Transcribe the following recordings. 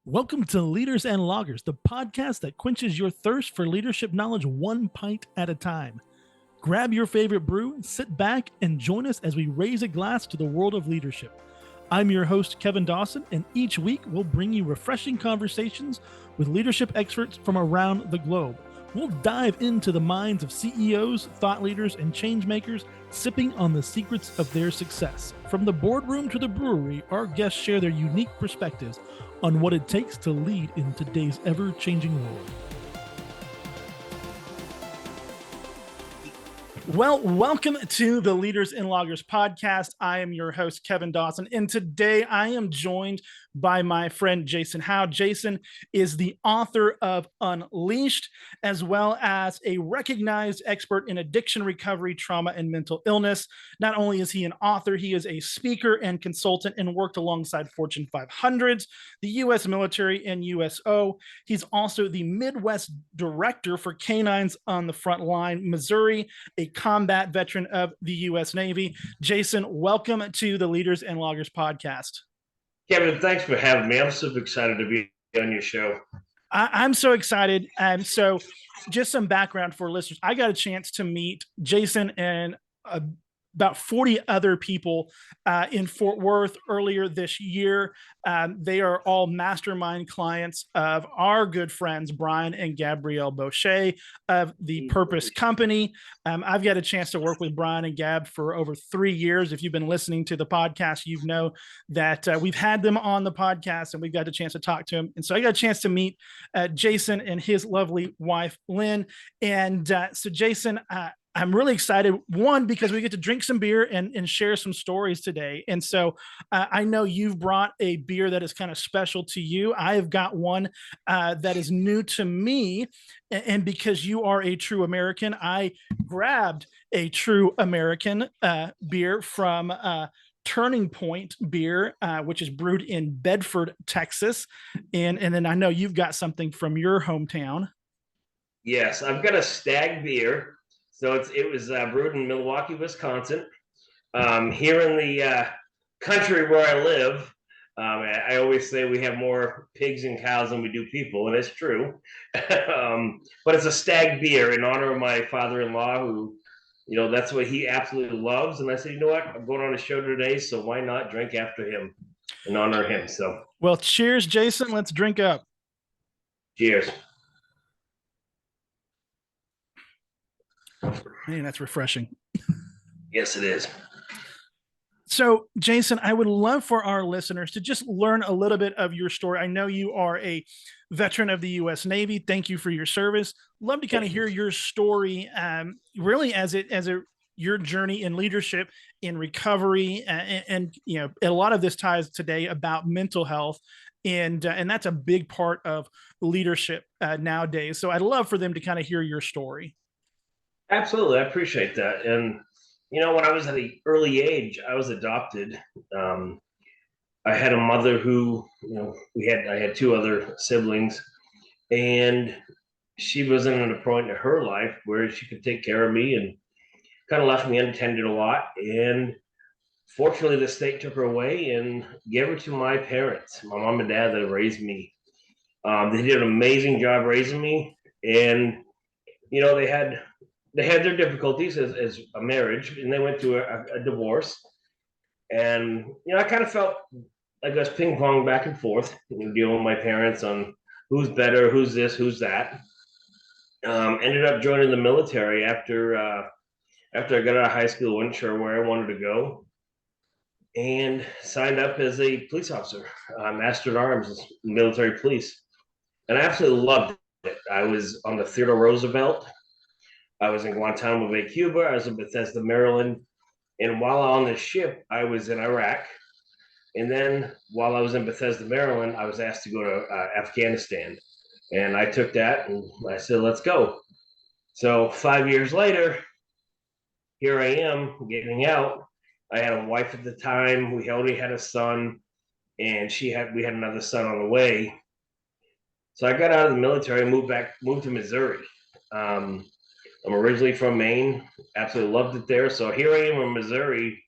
Welcome to Leaders and Loggers, the podcast that quenches your thirst for leadership knowledge one pint at a time. Grab your favorite brew, sit back, and join us as we raise a glass to the world of leadership. I'm your host, Kevin Dawson, and each week we'll bring you refreshing conversations with leadership experts from around the globe. We'll dive into the minds of CEOs, thought leaders, and change makers, sipping on the secrets of their success. From the boardroom to the brewery, our guests share their unique perspectives on what it takes to lead in today's ever-changing world. Well, welcome to the Leaders and Loggers podcast. I am your host, Kevin Dawson, and today I am joined by my friend, Jason Howe. Jason is the author of Unleashed, as well as a recognized expert in addiction recovery, trauma, and mental illness. Not only is he an author, he is a speaker and consultant and worked alongside Fortune 500s, the U.S. military, and USO. He's also the Midwest director for Canines on the Front Line, Missouri, a combat veteran of the U.S. Navy. Jason, welcome to the Leaders and Loggers podcast. Kevin, thanks for having me. I'm super excited to be on your show. I'm so excited. So just some background for listeners. I got a chance to meet Jason and about 40 other people in Fort Worth earlier this year. They are all mastermind clients of our good friends, Brian and Gabrielle Boucher of the Purpose Company. I've got a chance to work with Brian and Gab for over 3 years. If you've been listening to the podcast, you know that we've had them on the podcast and we've got a chance to talk to them. And so I got a chance to meet Jason and his lovely wife, Lynn. And so Jason, I'm really excited, one, because we get to drink some beer and share some stories today. And so I know you've brought a beer that is kind of special to you. I have got one that is new to me. And because you are a true American, I grabbed a true American beer from Turning Point Beer, which is brewed in Bedford, Texas. And then I know you've got something from your hometown. Yes, I've got a Stag beer. So it was brewed in Milwaukee, Wisconsin. Here in the country where I live, I always say we have more pigs and cows than we do people, and it's true. But it's a Stag beer in honor of my father-in-law, who, that's what he absolutely loves. And I said, you know what? I'm going on a show today, so why not drink after him and honor him? So, well, cheers, Jason. Let's drink up. Cheers. Man, that's refreshing. Yes, it is. So, Jason, I would love for our listeners to just learn a little bit of your story. I know you are a veteran of the U.S. Navy. Thank you for your service. Love to kind of hear your story, really as your journey in leadership, in recovery, and a lot of this ties today about mental health, and that's a big part of leadership nowadays. So, I'd love for them to kind of hear your story. Absolutely. I appreciate that. And, when I was at an early age, I was adopted. I had a mother who, I had 2 other siblings, and she was in a point in her life where she could take care of me and kind of left me unattended a lot. And fortunately, the state took her away and gave her to my parents, my mom and dad, that raised me. They did an amazing job raising me. And, they had their difficulties as a marriage, and they went through a divorce. And, I kind of felt like I was ping pong back and forth, dealing with my parents on who's better, who's this, who's that. Ended up joining the military after I got out of high school, wasn't sure where I wanted to go, and signed up as a police officer, Master at Arms, military police. And I absolutely loved it. I was on the Theodore Roosevelt. I was in Guantanamo Bay, Cuba. I was in Bethesda, Maryland. And while on the ship, I was in Iraq. And then while I was in Bethesda, Maryland, I was asked to go to Afghanistan. And I took that and I said, let's go. So 5 years later, here I am getting out. I had a wife at the time. We already had a son, and we had another son on the way. So I got out of the military and moved to Missouri. I'm originally from Maine, absolutely loved it there. So here I am in Missouri,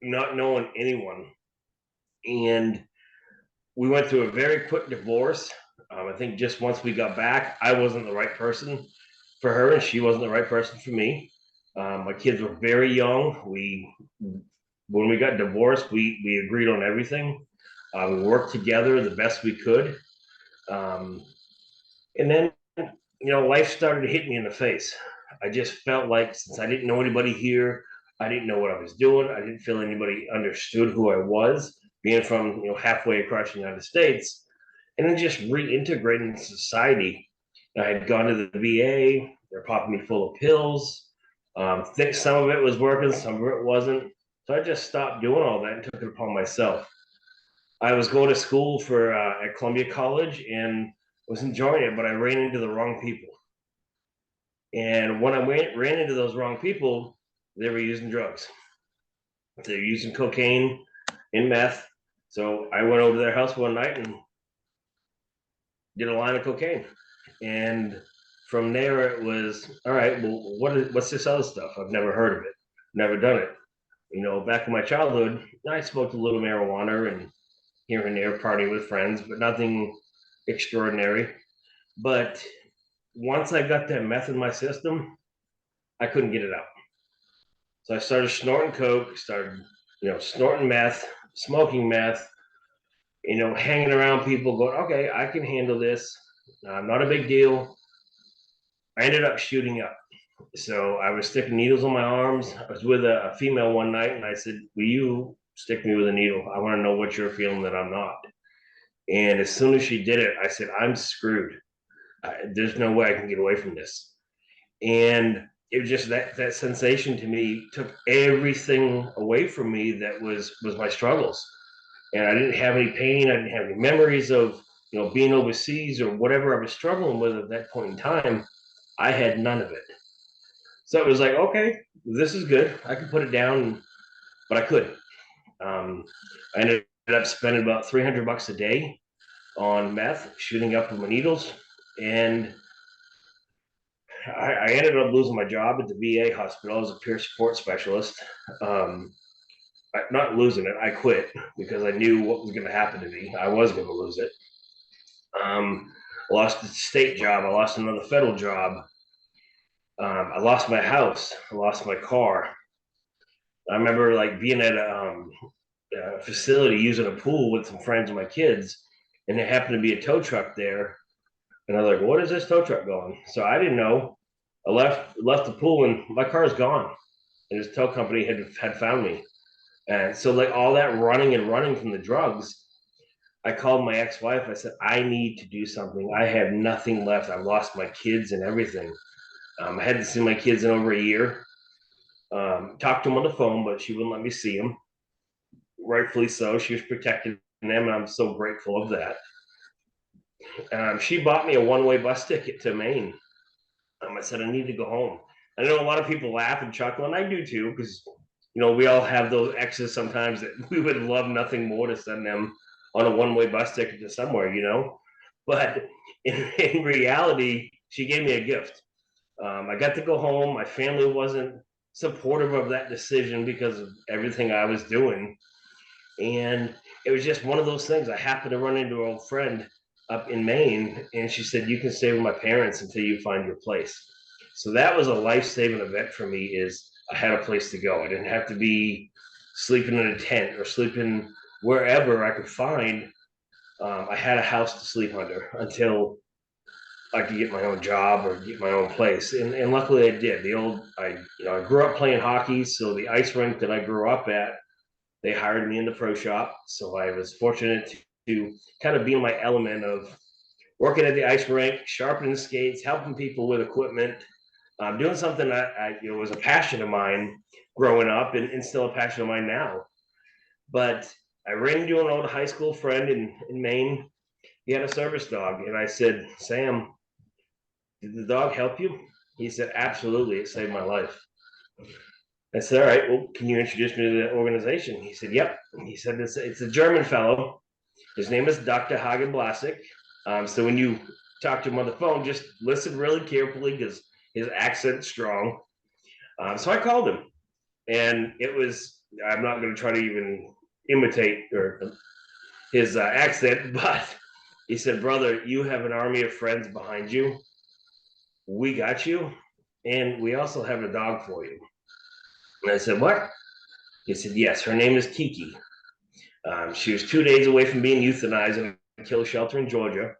not knowing anyone. And we went through a very quick divorce. I think just once we got back, I wasn't the right person for her, and she wasn't the right person for me. My kids were very young. When we got divorced, we agreed on everything. We worked together the best we could, um, and then life started to hit me in the face. I just felt like since I didn't know anybody here, I didn't know what I was doing. I didn't feel anybody understood who I was, being from halfway across the United States, and then just reintegrating in society. I had gone to the VA. They're popping me full of pills. Think some of it was working, some of it wasn't. So I just stopped doing all that and took it upon myself. I was going to school for at Columbia College and was enjoying it, but I ran into the wrong people. And when ran into those wrong people, they were using drugs. They were using cocaine and meth. So I went over to their house one night and did a line of cocaine. And from there, it was all right. Well, what's this other stuff? I've never heard of it, never done it. Back in my childhood, I smoked a little marijuana and here and there, partying with friends, but nothing extraordinary. But once I got that meth in my system, I couldn't get it out. So I started snorting coke, started, snorting meth, smoking meth, hanging around people, going, okay, I can handle this. Not a big deal. I ended up shooting up. So I was sticking needles on my arms. I was with a female one night, and I said, "Will you stick me with a needle? I want to know what you're feeling that I'm not." And as soon as she did it, I said, "I'm screwed. There's no way I can get away from this." And it was just that sensation to me took everything away from me that was my struggles. And I didn't have any pain. I didn't have any memories of being overseas or whatever I was struggling with at that point in time. I had none of it. So it was like, okay, this is good. I could put it down, but I couldn't. I ended up spending about $300 a day on meth, shooting up with my needles, and I ended up losing my job at the VA hospital as a peer support specialist. Not losing it, I quit because I knew what was going to happen to me. I was going to lose it. Lost the state job. I lost another federal job. I lost my house. I lost my car. I remember like being at a facility using a pool with some friends and my kids, and there happened to be a tow truck there. And I was like, "What is this tow truck going?" So I didn't know. I left the pool, and my car is gone. And this tow company had found me. And so like all that running and running from the drugs, I called my ex-wife. I said, "I need to do something. I have nothing left. I've lost my kids and everything." I hadn't seen my kids in over a year. Talked to them on the phone, but she wouldn't let me see them. Rightfully so. She was protecting them, and I'm so grateful of that. She bought me a one-way bus ticket to Maine. I said, "I need to go home." I know a lot of people laugh and chuckle, and I do too, because we all have those exes sometimes that we would love nothing more to send them on a one-way bus ticket to somewhere. But in reality, she gave me a gift. I got to go home. My family wasn't supportive of that decision because of everything I was doing. And it was just one of those things. I happened to run into an old friend up in Maine, and she said, "You can stay with my parents until you find your place." So that was a life-saving event for me, is I had a place to go. I didn't have to be sleeping in a tent or sleeping wherever I could find. I had a house to sleep under until I could get my own job or get my own place. And luckily I did. I grew up playing hockey. So the ice rink that I grew up at, they hired me in the pro shop. So I was fortunate to kind of be in my element of working at the ice rink, sharpening skates, helping people with equipment, doing something that was a passion of mine growing up, and still a passion of mine now. But I ran into an old high school friend in Maine. He had a service dog. And I said, "Sam, did the dog help you?" He said, "Absolutely. It saved my life." I said, "All right, well, can you introduce me to the organization?" He said, "Yep." He said, it's a German fellow. His name is Dr. Hagen Blasik. So when you talk to him on the phone, just listen really carefully because his accent's strong. So I called him, and I'm not going to try to even imitate or his accent, but he said, "Brother, you have an army of friends behind you. We got you, and we also have a dog for you." And I said, "What?" He said, "Yes, her name is Kiki. She was 2 days away from being euthanized in a kill shelter in Georgia."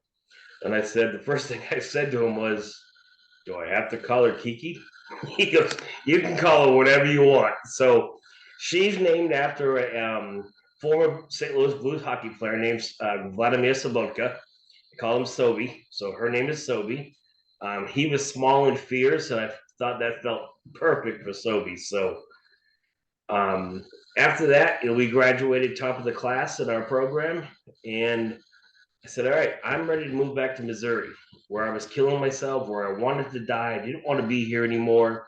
And I said, the first thing I said to him was, "Do I have to call her Kiki?" He goes, "You can call her whatever you want." So she's named after a former St. Louis Blues hockey player named Vladimir Sobotka. They call him Sobee. So her name is Sobee. He was small and fierce, and I thought that felt perfect for Sobee. So um, after that, we graduated top of the class in our program, and I said, "All right, I'm ready to move back to Missouri, where I was killing myself, where I wanted to die. I didn't want to be here anymore.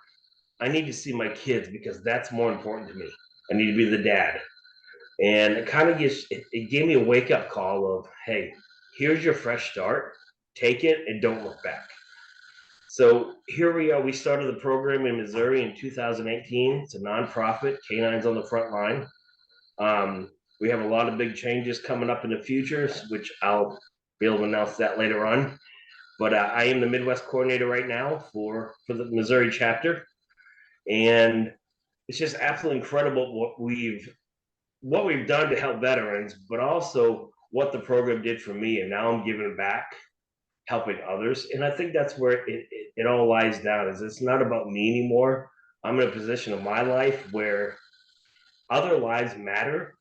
I need to see my kids because that's more important to me. I need to be the dad." And it kind of it gave me a wake up call of, hey, here's your fresh start. Take it and don't look back. So here we are. We started the program in Missouri in 2018. It's a nonprofit, Canines on the Front Line. We have a lot of big changes coming up in the future, which I'll be able to announce that later on. But I am the Midwest coordinator right now for the Missouri chapter, and it's just absolutely incredible what we've done to help veterans, but also what the program did for me. And now I'm giving back, helping others. And I think that's where it all lies down. Is it's not about me anymore. I'm in a position of my life where other lives matter.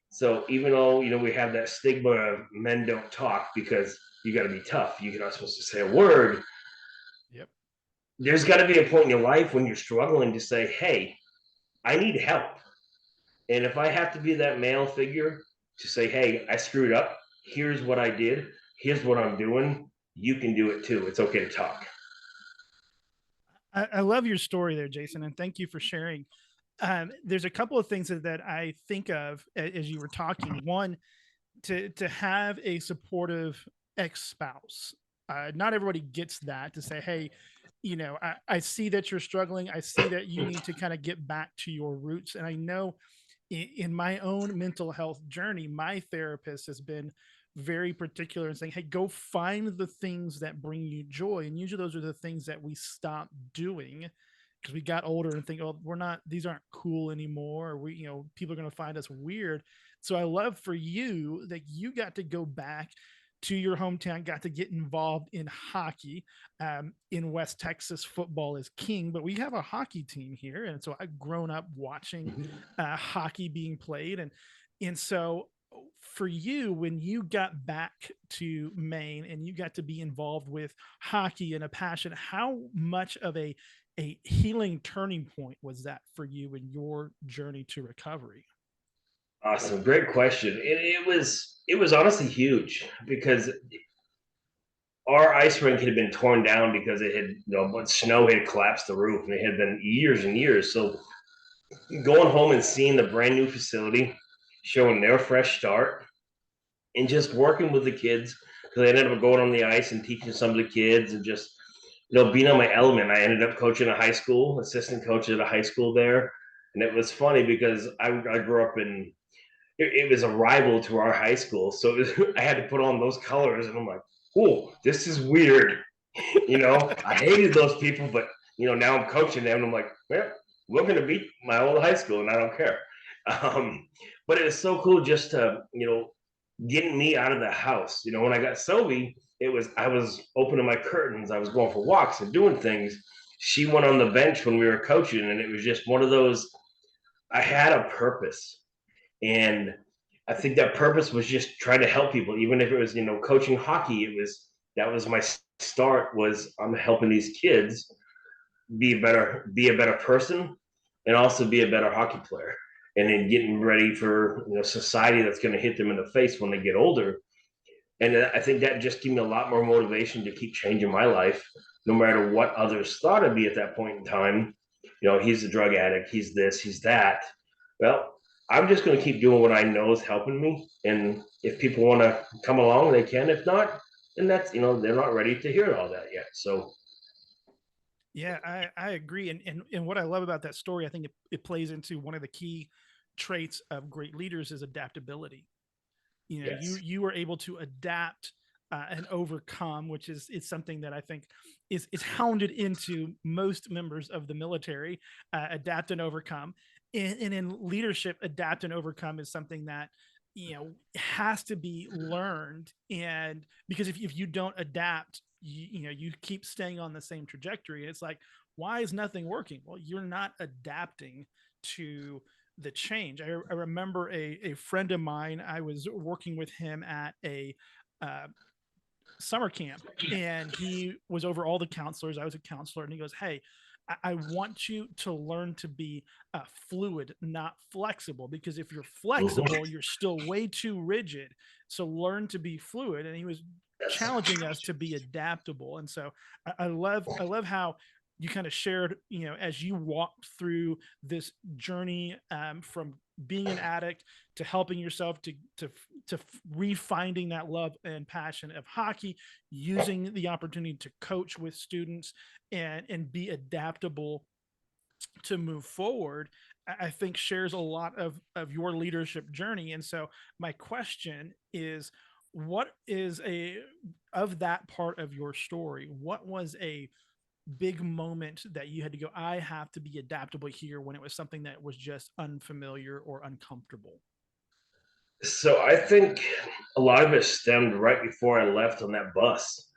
So even though we have that stigma of men don't talk because you got to be tough, you're not supposed to say a word. Yep. There's got to be a point in your life when you're struggling to say, "Hey, I need help." And if I have to be that male figure to say, "Hey, I screwed up. Here's what I did. Here's what I'm doing. You can do it too. It's okay to talk." I love your story there, Jason, and thank you for sharing. There's a couple of things that I think of as you were talking. One, to have a supportive ex-spouse. Not everybody gets that, to say, "Hey, I see that you're struggling. I see that you need to kind of get back to your roots." And I know in my own mental health journey, my therapist has been very particular in saying, "Hey, go find the things that bring you joy." And usually those are the things that we stop doing because we got older and think, "Oh, these aren't cool anymore. Or people are going to find us weird." So I love for you that you got to go back to your hometown, got to get involved in hockey. In West Texas, football is king, but we have a hockey team here. And so I've grown up watching hockey being played. And so for you, when you got back to Maine and you got to be involved with hockey and a passion, how much of a healing turning point was that for you in your journey to recovery? Awesome, great question. It was honestly huge because our ice rink had been torn down because it had but snow had collapsed the roof, and it had been years and years. So going home and seeing the brand new facility, showing their fresh start, and just working with the kids, because I ended up going on the ice and teaching some of the kids and just being on my element. I ended up coaching a high school, assistant coach at a high school there. And it was funny because I grew up in it was a rival to our high school. So I had to put on those colors, and I'm like, "Oh, this is weird." I hated those people, but now I'm coaching them, and I'm like, "Well, we're going to beat my old high school, and I don't care." Um, but it was so cool just to getting me out of the house. When I got Sobey, I was opening my curtains, I was going for walks and doing things. She went on the bench when we were coaching, and it was just one of those. I had a purpose, and I think that purpose was just trying to help people, even if it was coaching hockey. That was my start. Was I'm helping these kids be a better person, and also be a better hockey player, and then getting ready for society that's going to hit them in the face when they get older. And I think that just gave me a lot more motivation to keep changing my life, no matter what others thought of me at that point in time. He's a drug addict, he's this, he's that. Well, I'm just going to keep doing what I know is helping me. And if people want to come along, they can. If not, and that's, they're not ready to hear all that yet. So, Yeah, I agree. And what I love about that story, I think it plays into one of the key traits of great leaders is adaptability. Yes. you were able to adapt and overcome, which is something that I think is hounded into most members of the military. Adapt and overcome, and in leadership, adapt and overcome is something that has to be learned. And because if you don't adapt, you keep staying on the same trajectory. It's like, why is nothing working? Well, you're not adapting to the change. I remember a friend of mine, I was working with him at a uh, summer camp, and he was over all the counselors. I was a counselor, and he goes, "Hey, I want you to learn to be fluid, not flexible, because if you're Mhm. flexible, you're still way too rigid. So learn to be fluid." And he was Yes. challenging us to be adaptable. And so I love how you kind of shared, as you walked through this journey, from being an addict to helping yourself to refinding that love and passion of hockey, using the opportunity to coach with students and be adaptable to move forward. I think shares a lot of your leadership journey. And so my question is, what is a of that part of your story, what was a big moment that you had to go, I have to be adaptable here, when it was something that was just unfamiliar or uncomfortable? So I think a lot of it stemmed right before I left on that bus.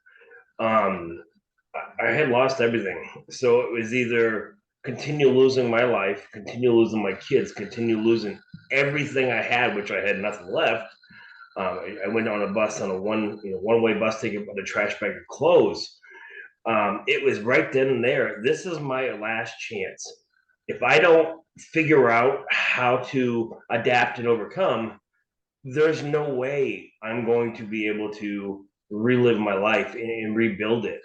Um, I had lost everything. So it was either continue losing my life, continue losing my kids, continue losing everything I had, which I had nothing left. I went on a bus on a one way bus ticket with a trash bag of clothes. It was right then and there. This is my last chance. If I don't figure out how to adapt and overcome, there's no way I'm going to be able to relive my life and rebuild it.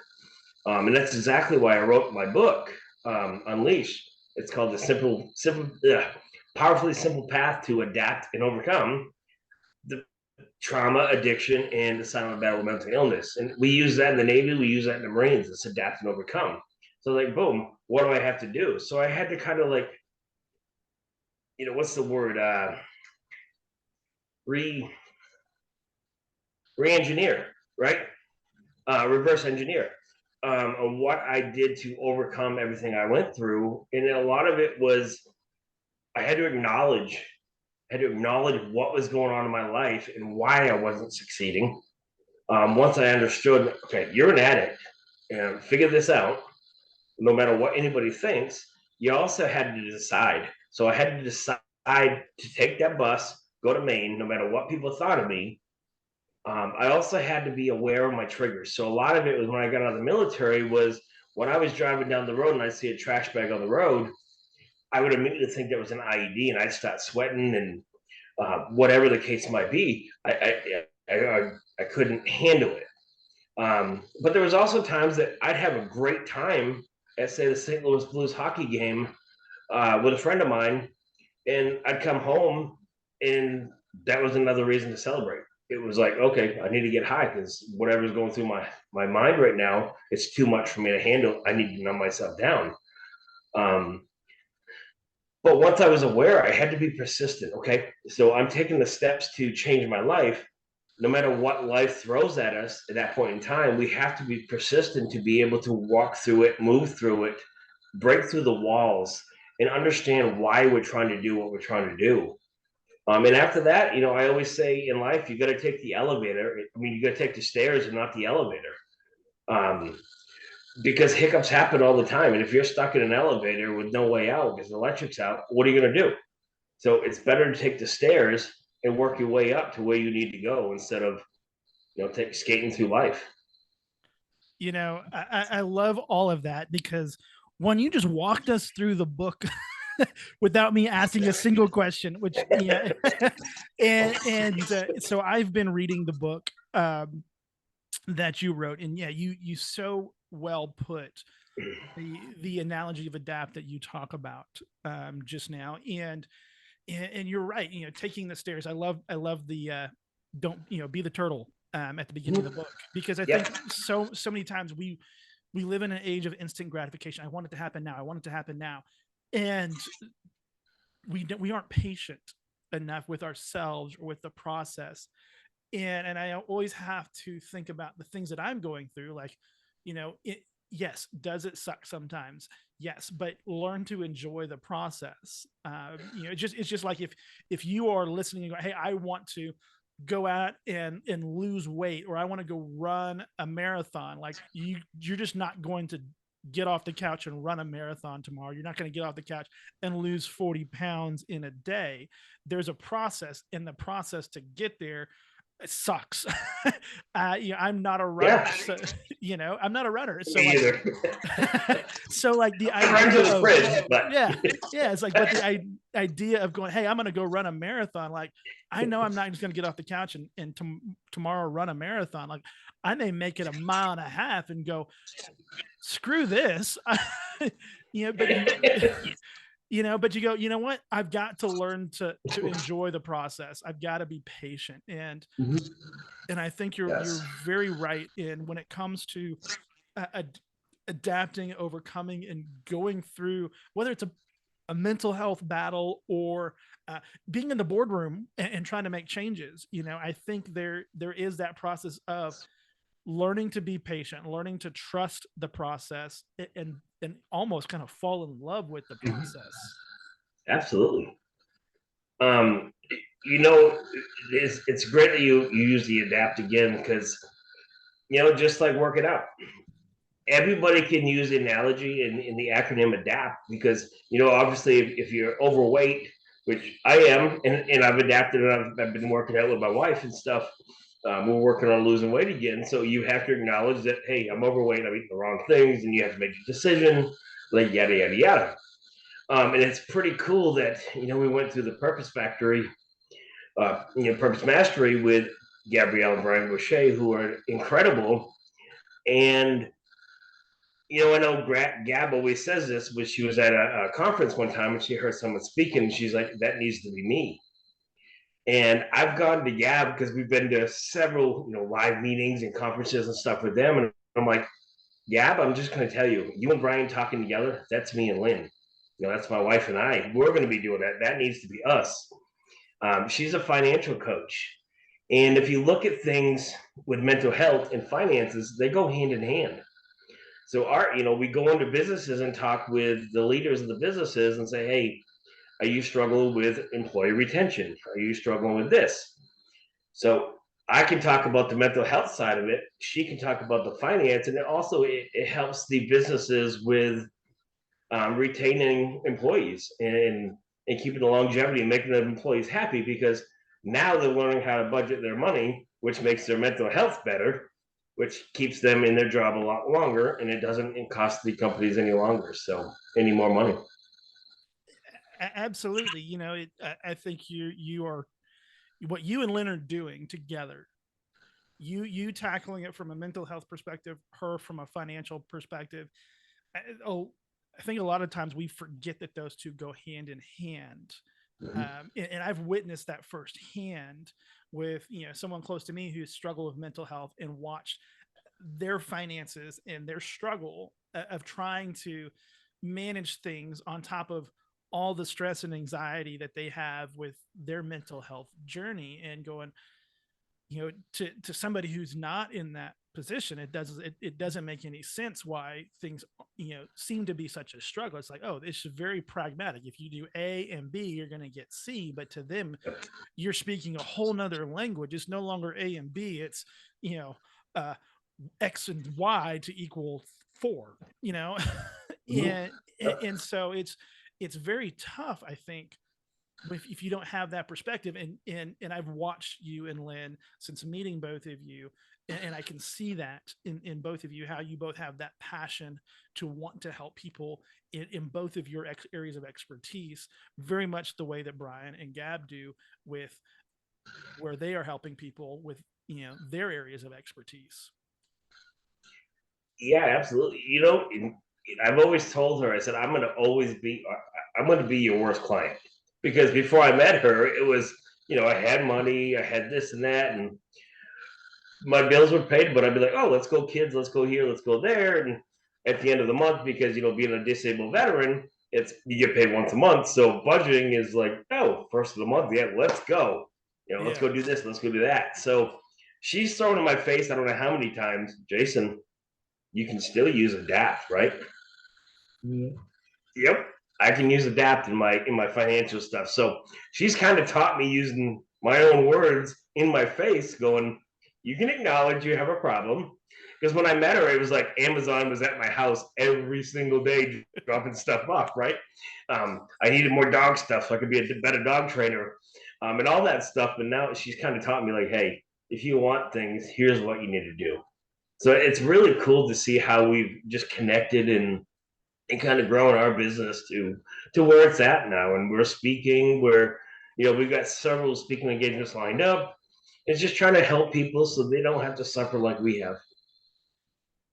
And that's exactly why I wrote my book, Unleashed. It's called Powerfully Simple Path to Adapt and Overcome the Trauma, Addiction, and the Silent Battle with Mental Illness. And we use that in the Navy, we use that in the Marines. It's adapt and overcome. So, like, boom, what do I have to do? So I had to kind of like, what's the word? Re re-engineer, right? Reverse engineer on what I did to overcome everything I went through. And a lot of it was I had to acknowledge, what was going on in my life and why I wasn't succeeding. Once I understood, okay, you're an addict, and figure this out, no matter what anybody thinks, you also had to decide. So I had to decide to take that bus, go to Maine, no matter what people thought of me. I also had to be aware of my triggers. So a lot of it was when I got out of the military was when I was driving down the road and I see a trash bag on the road, I would immediately think that was an IED, and I'd start sweating and whatever the case might be. I couldn't handle it. But there was also times that I'd have a great time at, say, the St. Louis Blues hockey game with a friend of mine, and I'd come home, and that was another reason to celebrate. It was like, okay, I need to get high because whatever's going through my mind right now, it's too much for me to handle. I need to numb myself down. Um, but once I was aware, I had to be persistent. Okay, so I'm taking the steps to change my life. No matter what life throws at us at that point in time, we have to be persistent to be able to walk through it, move through it, break through the walls, and understand why we're trying to do what we're trying to do. And after that, I always say in life, you got to take the elevator. I mean, you got to take the stairs and not the elevator. Um, because hiccups happen all the time. And if you're stuck in an elevator with no way out because the electric's out, what are you going to do? So it's better to take the stairs and work your way up to where you need to go instead of, skating through life. I love all of that, because one, you just walked us through the book without me asking a single question, which, yeah. So I've been reading the book that you wrote, and yeah, you so well put the analogy of adapt that you talk about just now. And you're right, taking the stairs. I love the don't, be the turtle at the beginning of the book, because I think Yep. so many times we live in an age of instant gratification. I want it to happen now. I want it to happen now. And we aren't patient enough with ourselves or with the process. And I always have to think about the things that I'm going through. Like, yes, does it suck sometimes? Yes, but learn to enjoy the process. It's just like if you are listening and go, hey, I want to go out and lose weight, or I want to go run a marathon. Like, you're just not going to get off the couch and run a marathon tomorrow. You're not going to get off the couch and lose 40 pounds in a day. There's a process, and the process to get there, it sucks. I'm not a runner, Yeah, so I'm not a runner. So me like, either. so like the I run to idea the of, fridge, but yeah, yeah, it's like, but the idea of going, hey, I'm going to go run a marathon. Like, I know I'm not just going to get off the couch and tomorrow run a marathon. Like, I may make it a mile and a half and go, screw this. But but you go, you know what? I've got to learn to enjoy the process. I've got to be patient. Mhm. And I think you're Yes. very right in when it comes to adapting, overcoming, and going through, whether it's a mental health battle or being in the boardroom and trying to make changes. I think there is that process of learning to be patient, learning to trust the process, and almost kind of fall in love with the Mhm. process. Absolutely. Um, you know, it's great that you use the adapt again, because just like work it out, everybody can use the analogy in the acronym adapt, because obviously if you're overweight, which I am, and I've adapted, and I've been working out with my wife and stuff. We're working on losing weight again, so you have to acknowledge that, hey, I'm overweight, I'm eating the wrong things, and you have to make a decision, like yada yada yada. And it's pretty cool that we went through the Purpose Factory, Purpose Mastery with Gabrielle and Brian Boucher, who are incredible. And I know Gab always says this, but she was at a conference one time and she heard someone speaking, and she's like, that needs to be me. And I've gone to Gab because we've been to several, live meetings and conferences and stuff with them. And I'm like, Gab, I'm just going to tell you, you and Brian talking together, that's me and Lynn. That's my wife and I. We're going to be doing that. That needs to be us. She's a financial coach. And if you look at things with mental health and finances, they go hand in hand. So we go into businesses and talk with the leaders of the businesses and say, hey, are you struggling with employee retention? Are you struggling with this? So I can talk about the mental health side of it. She can talk about the finance, and it helps the businesses with retaining employees and keeping the longevity and making the employees happy, because now they're learning how to budget their money, which makes their mental health better, which keeps them in their job a lot longer, and it doesn't cost the companies any more money. Absolutely. I think you are, what you and Lynn are doing together, you tackling it from a mental health perspective, her from a financial perspective. Oh, I think a lot of times we forget that those two go hand in hand. Mhm. And I've witnessed that firsthand with someone close to me who's struggled with mental health, and watched their finances and their struggle of trying to manage things on top of all the stress and anxiety that they have with their mental health journey, and going, to somebody who's not in that position, it doesn't make any sense why things seem to be such a struggle. It's like, oh, it's very pragmatic. If you do A and B, you're going to get C. But to them, you're speaking a whole nother language. It's no longer A and B. It's uh, X and Y to equal 4. Mhm. and and so it's very tough, I think, if you don't have that perspective. And I've watched you and Lynn since meeting both of you, and I can see that in both of you, how you both have that passion to want to help people in both of your areas of expertise, very much the way that Brian and Gab do, with where they are helping people with their areas of expertise. Yeah, absolutely. I've always told her, I said, I'm going to be your worst client, because before I met her, it was, I had money, I had this and that, and my bills were paid, but I'd be like, oh, let's go kids, let's go here, let's go there. And at the end of the month, because, being a disabled veteran, you get paid once a month. So budgeting is like, oh, first of the month, yeah, let's go. let's Yeah. go do this, let's go do that. So she's thrown in my face, I don't know how many times, Jason, you can still use adapt, right? Yep, I can use adapt in my financial stuff. So she's kind of taught me using my own words in my face, going, "You can acknowledge you have a problem." Because when I met her, it was like Amazon was at my house every single day dropping stuff off. Right? I needed more dog stuff so I could be a better dog trainer, and all that stuff. But now she's kind of taught me like, "Hey, if you want things, here's what you need to do." So it's really cool to see how we've just connected and kind of growing our business to where it's at now. And we're speaking, we've got several speaking engagements lined up. It's just trying to help people so they don't have to suffer like we have.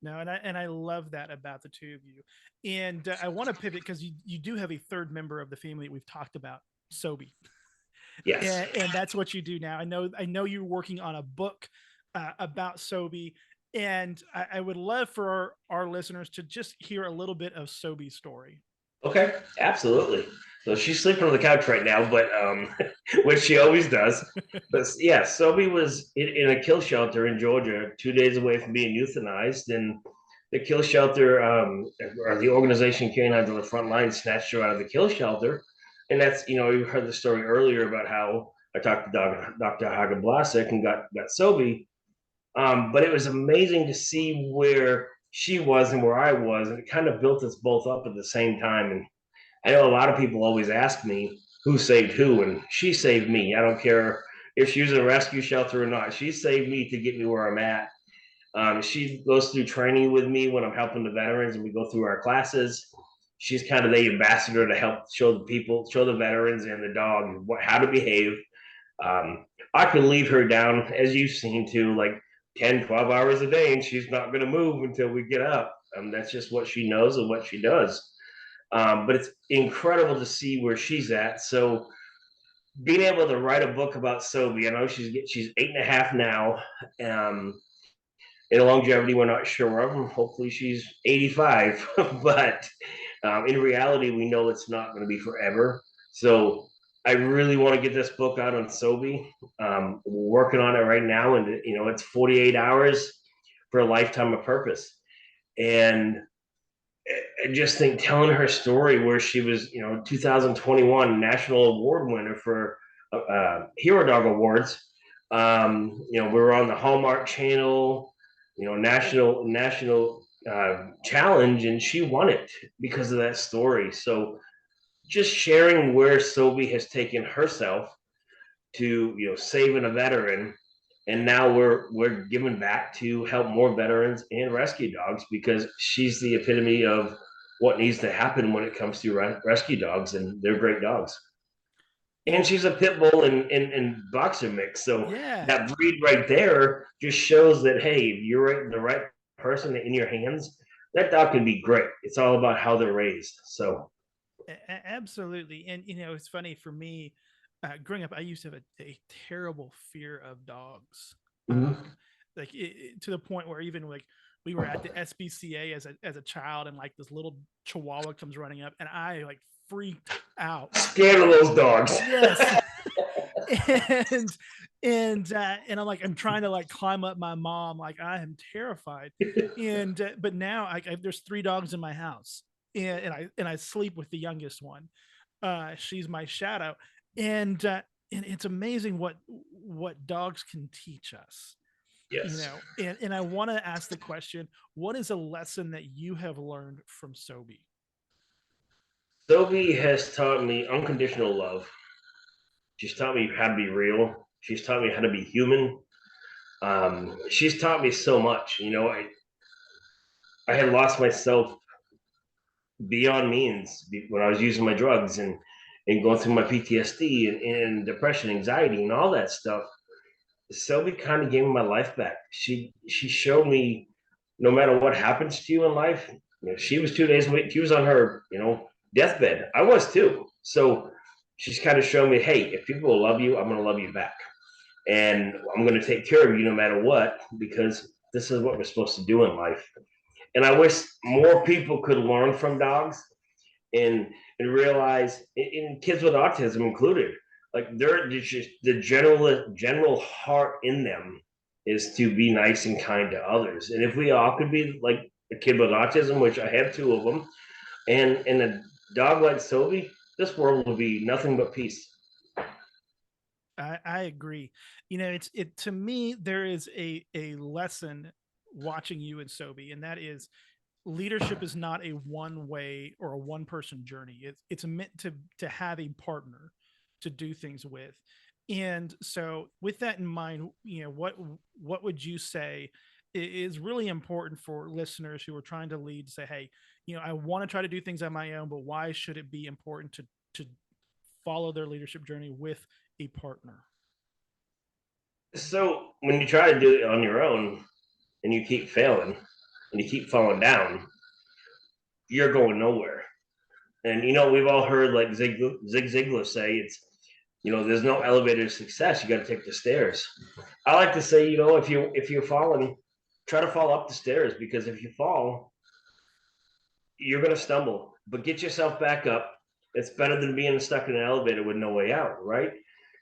No, and I love that about the two of you. And I want to pivot because you do have a third member of the family that we've talked about, Sobee, Yes. and that's what you do now. I know you're working on a book about Sobee, and I would love for our listeners to just hear a little bit of Sobee's story. Okay, absolutely. So she's sleeping on the couch right now, but which she always does. But yeah, Sophie was in a kill shelter in Georgia, 2 days away from being euthanized, and the kill shelter, or the organization Canines on the Front Line, snatched her out of the kill shelter. And that's, you heard the story earlier about how I talked to Dr. Hagen Blasek and got Sophie. But it was amazing to see where she was and where I was, and it kind of built us both up at the same time. And I know a lot of people always ask me who saved who, and she saved me. I don't care if she was in a rescue shelter or not. She saved me to get me where I'm at. She goes through training with me when I'm helping the veterans, and we go through our classes. She's kind of the ambassador to help show the veterans and the dog how to behave. Um, I can leave her down, as you've seen too, like 10, 12 hours a day, and she's not going to move until we get up. That's just what she knows and what she does. But it's incredible to see where she's at. So being able to write a book about Sobey, I know she's 8.5 now. Um, in longevity, we're not sure of. Hopefully, she's 85. But in reality, we know it's not going to be forever. So I really want to get this book out on Sobey. We're working on it right now, and it's 48 hours for a lifetime of purpose. And I just think telling her story where she was, 2021 national award winner for Hero Dog Awards. We were on the Hallmark Channel, national challenge, and she won it because of that story. So just sharing where Sobey has taken herself to, saving a veteran, and now we're giving back to help more veterans and rescue dogs, because she's the epitome of what needs to happen when it comes to rescue dogs, and they're great dogs. And she's a pit bull and boxer mix, so Yeah. that breed right there just shows that, hey, if you're the right person in your hands, that dog can be great. It's all about how they're raised. So Absolutely. And it's funny for me, growing up, I used to have a terrible fear of dogs. mhm. Like to the point where even like we were at the SPCA as a child, and like this little chihuahua comes running up, and I like freaked out. Scared of those dogs. Yes. and and I'm trying to like climb up my mom, like I am terrified. And but now there's 3 dogs in my house, and I sleep with the youngest one. She's my shadow. And it's amazing what dogs can teach us. Yes. And I want to ask the question, what is a lesson that you have learned from Sobey? Sophie has taught me unconditional love. She's taught me how to be real. She's taught me how to be human. She's taught me so much. I had lost myself beyond means when I was using my drugs and going through my PTSD and depression, anxiety, and all that stuff. Sylvie kind of gave me my life back. She showed me no matter what happens to you in life. She was 2 days away. She was on her deathbed. I was too. So she's kind of shown me, hey, if people will love you, I'm going to love you back, and I'm going to take care of you no matter what, because this is what we're supposed to do in life. And I wish more people could learn from dogs and realize, and kids with autism included, Like they're just the general heart in them is to be nice and kind to others. And if we all could be like a kid with autism, which I have two of them, and a dog like Sobey, this world will be nothing but peace. I agree. You know, it to me, there is a lesson watching you and Sobey, and that is leadership is not a one way or a one person journey. It's meant to have a partner to do things with. And so with that in mind, you know, what would you say is really important for listeners who are trying to lead to say, hey, you know, I want to try to do things on my own, but why should it be important to follow their leadership journey with a partner? So when you try to do it on your own and you keep failing and you keep falling down, you're going nowhere. And you know, we've all heard like Zig Ziglar say it's, you know, there's no elevator to success. You got to take the stairs. I like to say, you know, if you're falling, try to fall up the stairs, because if you fall, you're going to stumble. But get yourself back up. It's better than being stuck in an elevator with no way out, right?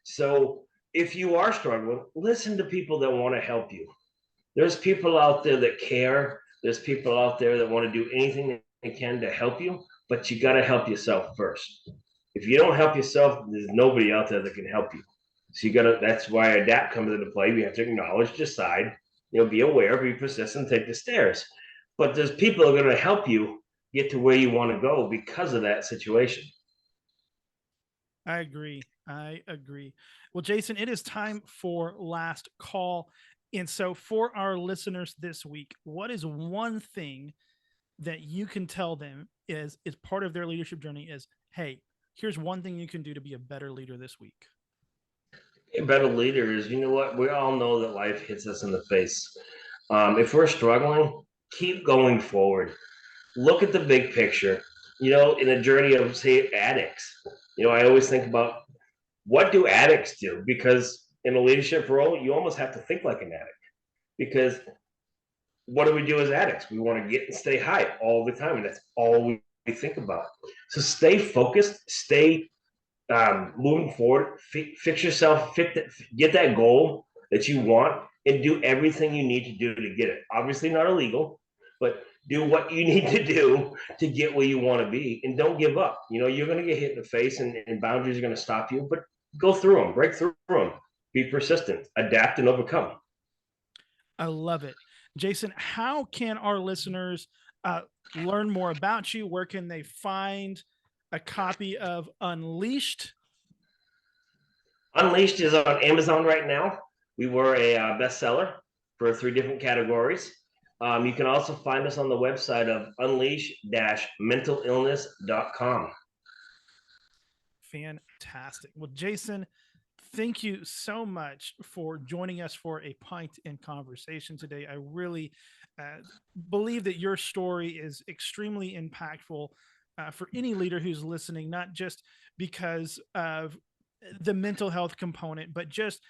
So if you are struggling, listen to people that want to help you. There's people out there that care. There's people out there that want to do anything they can to help you, but you got to help yourself first. If you don't help yourself, there's nobody out there that can help you. So you got to, that's why adapt comes into play. We have to acknowledge, decide, you know, be aware, be persistent, take the stairs. But there's people that are going to help you get to where you want to go because of that situation. I agree. I agree. Well, Jason, it is time for last call. And so for our listeners this week, what is one thing that you can tell them is part of their leadership journey is, hey, here's one thing you can do to be a better leader this week? A better leader is, you know what, we all know that life hits us in the face. If we're struggling, keep going forward. Look at the big picture. You know, in a journey of, say, addicts, you know, I always think about what do addicts do? Because in a leadership role, you almost have to think like an addict. Because what do we do as addicts? We want to get and stay high all the time, and that's all we think about. So stay focused, stay moving forward, fix yourself, get that goal that you want, and do everything you need to do to get it. Obviously, not illegal, but do what you need to do to get where you want to be, and don't give up. You know, you're going to get hit in the face, and boundaries are going to stop you, but go through them, break through them, be persistent, adapt, and overcome. I love it. Jason, how can our listeners learn more about you? Where can they find a copy of Unleashed? Unleashed is on Amazon right now. We were a bestseller for 3 different categories. You can also find us on the website of unleash-mentalillness.com. Fantastic. Well, Jason, thank you so much for joining us for a pint in conversation today. I really believe that your story is extremely impactful for any leader who's listening, not just because of the mental health component, but just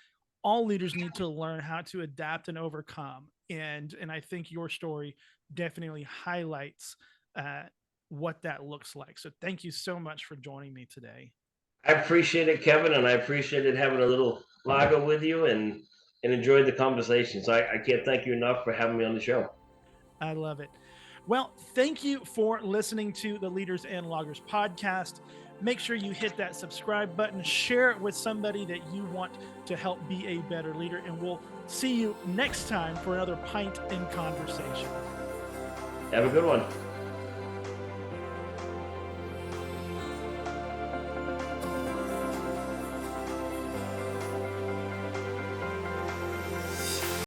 all leaders need to learn how to adapt and overcome. And I think your story definitely highlights what that looks like. So thank you so much for joining me today. I appreciate it, Kevin, and I appreciated having a little lager with you and enjoyed the conversation. So I can't thank you enough for having me on the show. I love it. Well, thank you for listening to the Leaders and Loggers podcast. Make sure you hit that subscribe button, share it with somebody that you want to help be a better leader, and we'll see you next time for another pint in conversation. Have a good one.